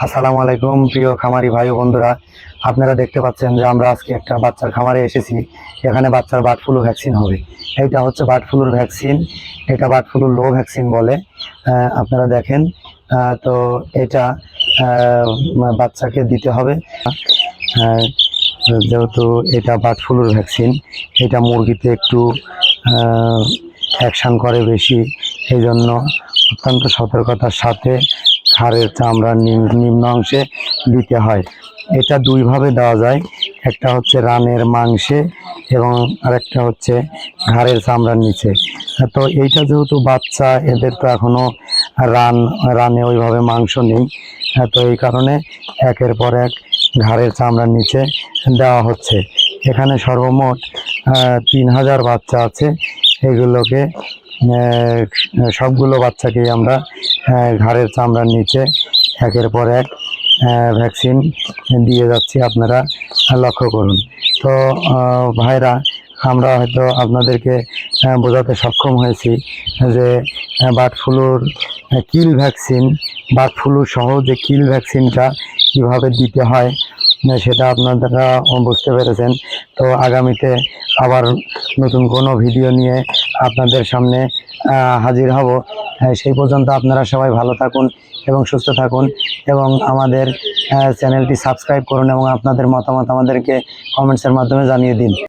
আসসালামু আলাইকুম প্রিয় খামারি ভাই ও বন্ধুরা, আপনারা দেখতে পাচ্ছেন যে আমরা আজকে একটা বাচ্চার খামারে এসেছি। এখানে বাচ্চার বার্ড ফ্লু ভ্যাকসিন হবে। এটা হচ্ছে বার্ড ফ্লুর ভ্যাকসিন, এটা বার্ড ফ্লুর লো ভ্যাকসিন বলে। আপনারা দেখেন, তো এটা বাচ্চাকে দিতে হবে। আহ, যেহেতু এটা বার্ড ফ্লুর ভ্যাকসিন, এটা মুরগিতে একটু অ্যাকশন করে বেশি, এই জন্য অত্যন্ত সতর্কতার সাথে ঘাড়ের চামড়ার নিম্ন অংশে দিতে হয়। এটা দুইভাবে দেওয়া যায়, একটা হচ্ছে রানের মাংসে এবং আরেকটা হচ্ছে ঘাড়ের চামড়ার নিচে। তো এইটা যেহেতু বাচ্চা, এদের তো এখনো রানে ওইভাবে মাংস নেই, তো এই কারণে একের পর এক ঘাড়ের চামড়ার নিচে দেওয়া হচ্ছে। এখানে সর্বমোট 3000 বাচ্চা আছে। এগুলোকে সবগুলো বাচ্চাকেই আমরা ঘাড়ের চামড়ার নিচে একের পর এক ভ্যাকসিন দিয়ে যাচ্ছি, আপনারা লক্ষ্য করুন। তো ভাইরা, আমরা হয়তো আপনাদেরকে বোঝাতে সক্ষম হয়েছি যে বার্ড ফ্লুর কিল ভ্যাকসিন, বার্ড ফ্লু সহ যে কিল ভ্যাকসিনটা কীভাবে দিতে হয় সেটা আপনারা বুঝতে পেরেছেন। তো আগামীতে আবার নতুন কোনো ভিডিও নিয়ে আপনাদের সামনে হাজির হব। সেই পর্যন্ত আপনারা সবাই ভালো থাকুন এবং সুস্থ থাকুন, এবং আমাদের চ্যানেলটি সাবস্ক্রাইব করুন এবং আপনাদের মতামত আমাদেরকে কমেন্টসের মাধ্যমে জানিয়ে দিন।